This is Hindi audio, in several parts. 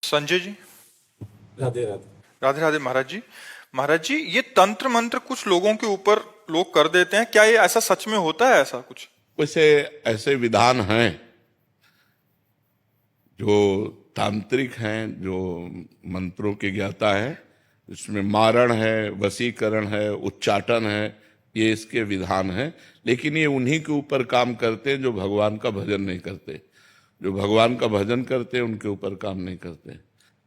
संजय जी। राधे राधे। राधे राधे महाराज जी। महाराज जी, ये तंत्र मंत्र कुछ लोगों के ऊपर लोग कर देते हैं, क्या ये ऐसा सच में होता है ऐसा कुछ? वैसे ऐसे विधान हैं जो तांत्रिक हैं, जो मंत्रों के ज्ञाता हैं, इसमें मारण है, वशीकरण है, उच्चाटन है, ये इसके विधान हैं। लेकिन ये उन्हीं के ऊपर काम करते हैं जो भगवान का भजन नहीं करते। जो भगवान का भजन करते हैं उनके ऊपर काम नहीं करते।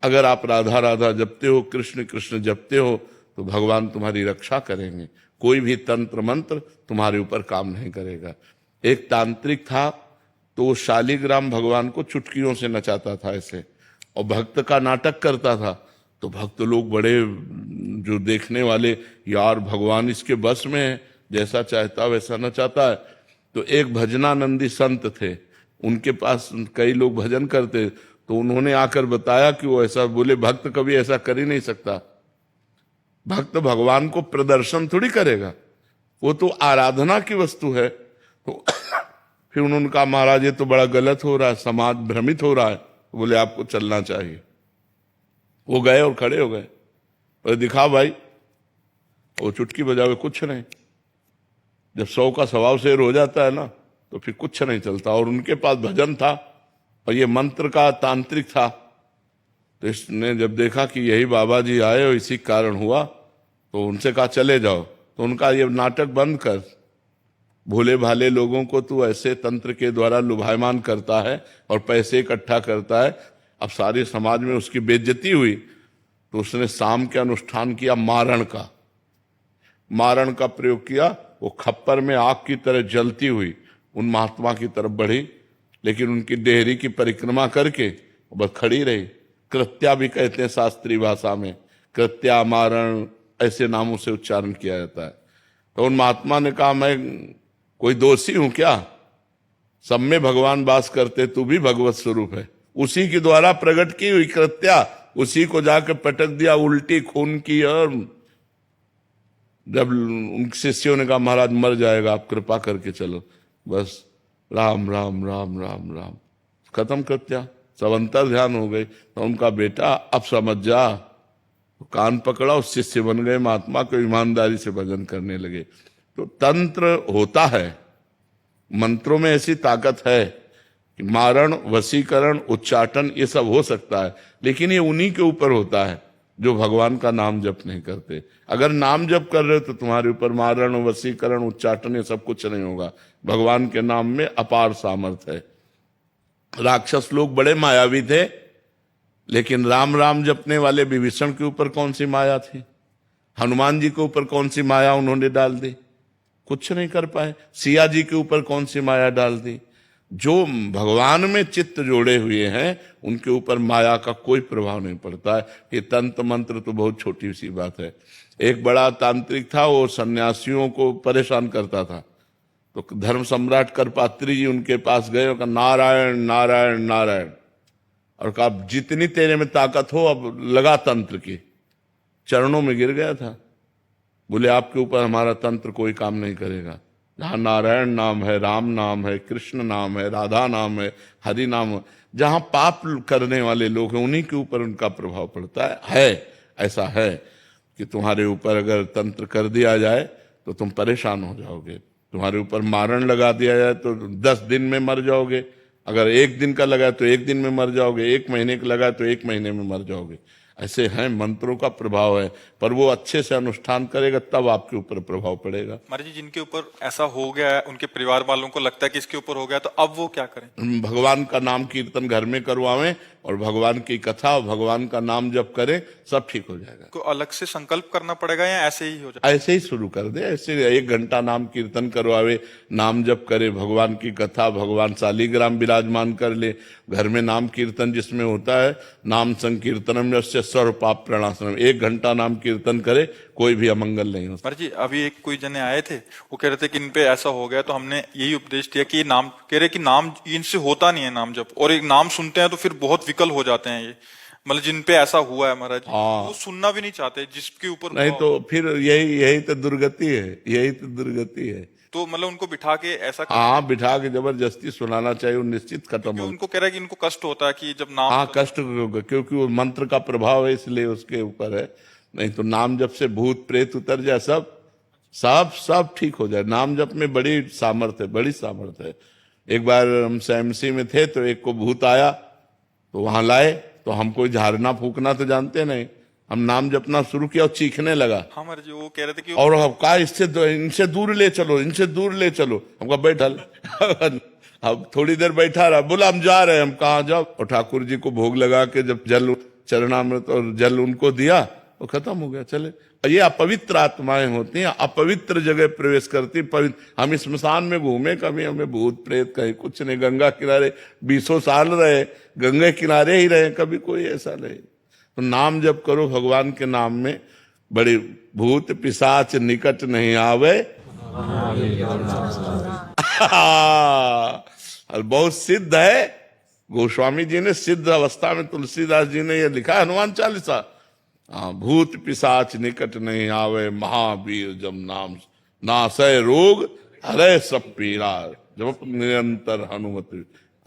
अगर आप राधा राधा जपते हो, कृष्ण कृष्ण जपते हो, तो भगवान तुम्हारी रक्षा करेंगे। कोई भी तंत्र मंत्र तुम्हारे ऊपर काम नहीं करेगा। एक तांत्रिक था, तो वो शालिग्राम भगवान को चुटकियों से नचाता था ऐसे, और भक्त का नाटक करता था। तो भक्त लोग बड़े, जो देखने वाले, यार भगवान इसके बस में है, जैसा चाहता वैसा नचाता है। तो एक भजनानंदी संत थे, उनके पास कई लोग भजन करते, तो उन्होंने आकर बताया कि वो ऐसा बोले, भक्त कभी ऐसा कर ही नहीं सकता। भक्त भगवान को प्रदर्शन थोड़ी करेगा, वो तो आराधना की वस्तु है। तो फिर उन्होंने कहा, महाराज ये तो बड़ा गलत हो रहा है, समाज भ्रमित हो रहा है। बोले आपको चलना चाहिए। वो गए और खड़े हो गए, बोले दिखा भाई। वो चुटकी बजावे, कुछ नहीं। जब 100 का सवाव शेर हो जाता है ना, तो फिर कुछ नहीं चलता। और उनके पास भजन था और ये मंत्र का तांत्रिक था। तो इसने जब देखा कि यही बाबा जी आए और इसी कारण हुआ, तो उनसे कहा चले जाओ। तो उनका ये नाटक बंद कर, भोले भाले लोगों को तू ऐसे तंत्र के द्वारा लुभायमान करता है और पैसे इकट्ठा करता है। अब सारे समाज में उसकी बेइज्जती हुई, तो उसने शाम के अनुष्ठान किया मारण का। मारण का प्रयोग किया। वो खप्पर में आग की तरह जलती हुई उन महात्मा की तरफ बढ़ी, लेकिन उनकी डेहरी की परिक्रमा करके बस खड़ी रही। कृत्या भी कहते हैं शास्त्रीय भाषा में, कृत्या, मारण, ऐसे नामों से उच्चारण किया जाता है। तो उन महात्मा ने कहा, मैं कोई दोषी हूं क्या? सब में भगवान वास करते, तू भी भगवत स्वरूप है। उसी के द्वारा प्रकट की हुई कृत्या, उसी को जाकर पटक दिया उल्टी खून की। और जब उन शिष्यों ने कहा, महाराज मर जाएगा, आप कृपा करके चलो, बस राम राम राम राम राम, खत्म कृत्या। सब अंतर ध्यान हो गए। तो उनका बेटा, अब समझ जा। तो कान पकड़ा, उस शिष्य बन गए महात्मा को, ईमानदारी से भजन करने लगे। तो तंत्र होता है, मंत्रों में ऐसी ताकत है कि मारण, वशीकरण, उच्चाटन ये सब हो सकता है। लेकिन ये उन्हीं के ऊपर होता है जो भगवान का नाम जप नहीं करते। अगर नाम जप कर रहे हो तो तुम्हारे ऊपर मारण, वशीकरण, उच्चाटन ये सब कुछ नहीं होगा। भगवान के नाम में अपार सामर्थ्य है। राक्षस लोग बड़े मायावी थे, लेकिन राम राम जपने वाले विभीषण के ऊपर कौन सी माया थी? हनुमान जी के ऊपर कौन सी माया उन्होंने डाल दी? कुछ नहीं कर पाए। सिया जी के ऊपर कौन सी माया डाल दी? जो भगवान में चित्त जोड़े हुए हैं उनके ऊपर माया का कोई प्रभाव नहीं पड़ता है। ये तंत्र मंत्र तो बहुत छोटी सी बात है। एक बड़ा तांत्रिक था, वो सन्यासियों को परेशान करता था। तो धर्म सम्राट करपात्री जी उनके पास गए और कहा, नारायण नारायण नारायण, और कहा जितनी तेरे में ताकत हो अब लगा तंत्र की। चरणों में गिर गया था। बोले आपके ऊपर हमारा तंत्र कोई काम नहीं करेगा। जहां नारायण नाम है, राम नाम है, कृष्ण नाम है, राधा नाम है, हरि नाम है, जहां पाप करने वाले लोग हैं उन्हीं के ऊपर उनका प्रभाव पड़ता है। ऐसा है कि तुम्हारे ऊपर अगर तंत्र कर दिया जाए तो तुम परेशान हो जाओगे। तुम्हारे ऊपर मारण लगा दिया जाए तो 10 दिन में मर जाओगे। अगर 1 दिन का लगा तो 1 दिन में मर जाओगे। 1 महीने का लगा तो 1 महीने में मर जाओगे। ऐसे हैं, मंत्रों का प्रभाव है। पर वो अच्छे से अनुष्ठान करेगा तब आपके ऊपर प्रभाव पड़ेगा। महाराज जी, जिनके ऊपर ऐसा हो गया है, उनके परिवार वालों को लगता है कि इसके ऊपर हो गया, तो अब वो क्या करें? भगवान का नाम कीर्तन घर में करवावें और भगवान की कथा, भगवान का नाम जप करें, सब ठीक हो जाएगा। को अलग से संकल्प करना पड़ेगा या ऐसे ही हो जाए? ऐसे ही शुरू कर दे। ऐसे 1 घंटा नाम कीर्तन करवावे, नाम जप करे, भगवान की कथा, भगवान शालिग्राम विराजमान कर ले। घर में नाम कीर्तन जिसमें होता है, नाम संकीर्तनम यस्य सर्व पाप प्रणाशनम, 1 घंटा नाम कीर्तन करे, कोई भी अमंगल नहीं हो सकता। महाराज जी, अभी एक कोई जने आए थे, वो कह रहे थे कि इन पे ऐसा हो गया, तो हमने यही उपदेश दिया कि ये नाम, कह रहे कि नाम इनसे होता नहीं है नाम जप, और एक नाम सुनते हैं तो फिर बहुत विकल हो जाते हैं ये। मतलब जिन पे ऐसा हुआ है महाराज जी, वो सुनना भी नहीं चाहते जिसके ऊपर नहीं तो फिर यही तो दुर्गति है। यही तो दुर्गति है। तो मतलब उनको बिठा के ऐसा हाँ, बिठा के जबरदस्ती सुनाना चाहिए, वो निश्चित खत्म क्योंकि हो। उनको कह रहा है कि इनको कष्ट होता है कि जब नाम हाँ, कष्ट होगा, क्योंकि वो मंत्र का प्रभाव है, इसलिए उसके ऊपर है। नहीं तो नाम जप से भूत प्रेत उतर जाए, सब सब सब ठीक हो जाए। नाम जप में बड़ी सामर्थ्य है, बड़ी सामर्थ्य है। एक बार हम एमसी में थे तो एक को भूत आया, तो वहां लाए, तो हम कोई झाड़ना फूकना तो जानते नहीं, हम नाम जपना शुरू किया और चीखने लगा। हाँ महाराज जी, वो कह रहे थे कि और अब कहा इनसे दूर ले चलो, इनसे दूर ले चलो। हमको बैठल अब थोड़ी देर बैठा रहा, बोला हम जा रहे हैं। हम कहाँ जाओ? और ठाकुर जी को भोग लगा के जब जल चरणामृत और जल उनको दिया तो खत्म हो गया, चले। ये अपवित्र आत्माएं होती हैं, अपवित्र जगह प्रवेश करती। पवित्र हम स्मशान में घूमे, कभी हमें भूत प्रेत कहीं कुछ नहीं। गंगा किनारे 20 साल रहे, गंगे किनारे ही रहे, कभी कोई ऐसा नहीं। तो नाम जप करो भगवान के नाम में, बड़ी भूत पिशाच निकट नहीं आवे। और बहुत सिद्ध है, गोस्वामी जी ने सिद्ध अवस्था में, तुलसीदास जी ने ये लिखा है हनुमान चालीसा। हाँ, भूत पिशाच निकट नहीं आवे, महावीर जब नाम नासय रोग हरे सब पीड़ा, जप निरंतर हनुमत।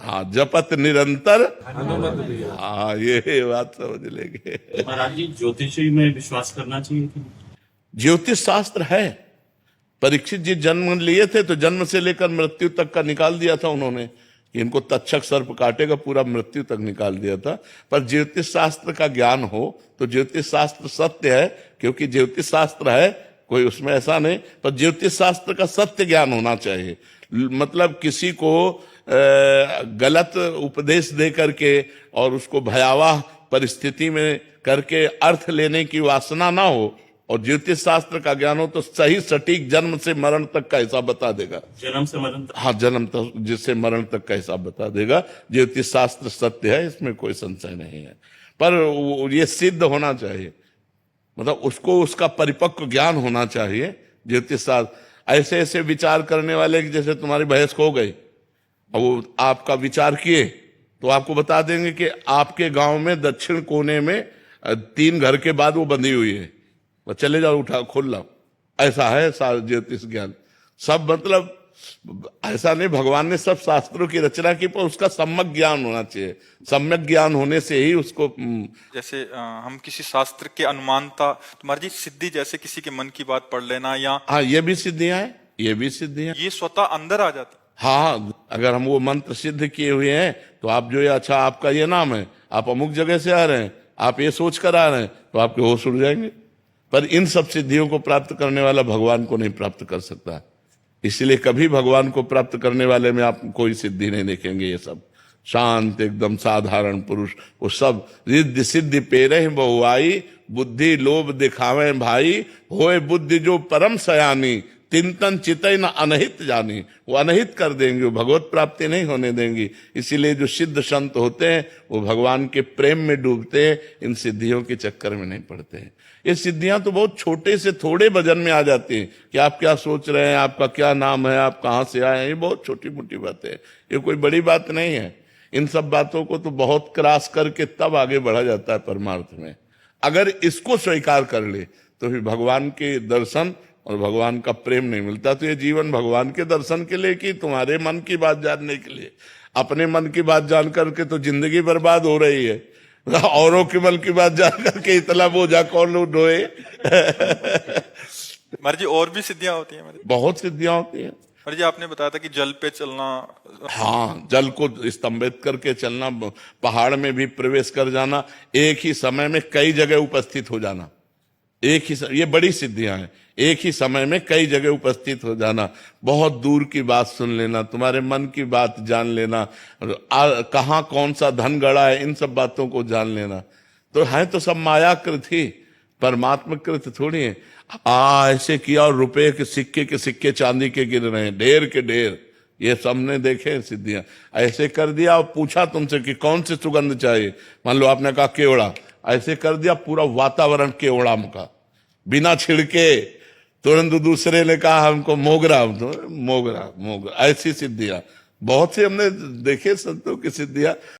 हाँ, जपत निरंतर हनुमत। हाँ, ये बात समझ लेंगे। महाराज जी, ज्योतिषी में विश्वास करना चाहिए कि ज्योतिष शास्त्र है। परीक्षित जी जन्म लिए थे तो जन्म से लेकर मृत्यु तक का निकाल दिया था उन्होंने, कि इनको तक्षक सर्प काटेगा, पूरा मृत्यु तक निकाल दिया था। पर ज्योतिष शास्त्र का ज्ञान हो तो ज्योतिष शास्त्र सत्य है, क्योंकि ज्योतिष शास्त्र है, कोई उसमें ऐसा नहीं। पर ज्योतिष शास्त्र का सत्य ज्ञान होना चाहिए। मतलब किसी को गलत उपदेश दे करके और उसको भयावह परिस्थिति में करके अर्थ लेने की वासना ना हो। और ज्योतिष शास्त्र का ज्ञान हो तो सही सटीक जन्म से मरण तक का हिसाब बता देगा। जन्म से मरण तक? हाँ, जन्म तक जिससे मरण तक का हिसाब बता देगा। ज्योतिष शास्त्र सत्य है, इसमें कोई संशय नहीं है। पर ये सिद्ध होना चाहिए, मतलब उसको उसका परिपक्व ज्ञान होना चाहिए। ज्योतिष शास्त्र ऐसे ऐसे विचार करने वाले कि जैसे तुम्हारी भैंस खो गई और वो आपका विचार किए तो आपको बता देंगे कि आपके गांव में दक्षिण कोने में 3 घर के बाद वो बंधी हुई है, बस चले जाओ, उठा खोल लाओ। ऐसा है ज्योतिष ज्ञान। सब मतलब ऐसा नहीं, भगवान ने सब शास्त्रों की रचना की, पर उसका सम्यक ज्ञान होना चाहिए। सम्यक ज्ञान होने से ही उसको जैसे हम किसी शास्त्र के अनुमानता, तुम्हारी जी सिद्धि, जैसे किसी के मन की बात पढ़ लेना, या हाँ, ये भी सिद्धियां हैं, ये भी सिद्धियां। ये स्वतः अंदर आ जाती। हाँ, अगर हम वो मंत्र सिद्ध किए हुए हैं तो आप जो ये, अच्छा आपका ये नाम है, आप अमुक जगह से आ रहे हैं, आप ये सोच कर आ रहे हैं, तो आपके होश उड़ जाएंगे। पर इन सब सिद्धियों को प्राप्त करने वाला भगवान को नहीं प्राप्त कर सकता। इसलिए कभी भगवान को प्राप्त करने वाले में आप कोई सिद्धि नहीं देखेंगे। ये सब शांत एकदम साधारण पुरुष, वो सब रिद्धि सिद्धि पेरे बहुआई, बुद्धि लोभ दिखावे भाई, होए बुद्धि जो परम सयानी, तिंतन चितई न अनहित जानी। वो अनहित कर देंगे, वो भगवत प्राप्ति नहीं होने देंगी। इसीलिए जो सिद्ध संत होते हैं वो भगवान के प्रेम में डूबते हैं, इन सिद्धियों के चक्कर में नहीं पड़ते हैं। ये सिद्धियां तो बहुत छोटे से थोड़े वजन में आ जाती हैं कि आप क्या सोच रहे हैं, आपका क्या नाम है, आप कहाँ से आए हैं, ये बहुत छोटी मोटी बातें हैं, ये कोई बड़ी बात नहीं है। इन सब बातों को तो बहुत क्रॉस करके तब आगे बढ़ा जाता है परमार्थ में। अगर इसको स्वीकार कर ले तो फिर भगवान के दर्शन और भगवान का प्रेम नहीं मिलता। तो ये जीवन भगवान के दर्शन के लिए कि तुम्हारे मन की बात जानने के लिए? अपने मन की बात जान करके तो जिंदगी बर्बाद हो रही है, औरों के मन की बात जान करके इतना बोझा कौन ढोए। महाराज जी, और भी सिद्धियां होती हैं? बहुत सिद्धियां होती हैं। महाराज जी, आपने बताया था कि जल पे चलना। हाँ, जल को स्तंभित करके चलना, पहाड़ में भी प्रवेश कर जाना, एक ही समय में कई जगह उपस्थित हो जाना, एक ही ये बड़ी सिद्धियां हैं। एक ही समय में कई जगह उपस्थित हो जाना, बहुत दूर की बात सुन लेना, तुम्हारे मन की बात जान लेना, कहाँ कौन सा धन गड़ा है, इन सब बातों को जान लेना। तो है तो सब मायाकृत ही, परमात्मा कृत थोड़ी है। ऐसे किया और रुपए के सिक्के चांदी के गिर रहे हैं, ढेर के ढेर, ये सबने देखे सिद्धियां। ऐसे कर दिया और पूछा तुमसे कि कौन सी सुगंध चाहिए, मान लो आपने कहा केवड़ा, ऐसे कर दिया पूरा वातावरण केवड़ा का, बिना छिड़के। तुरंत दूसरे ने कहा हमको मोगरा, तो मोगरा। ऐसी सिद्धियां बहुत सी हमने देखे संतों की सिद्धियां।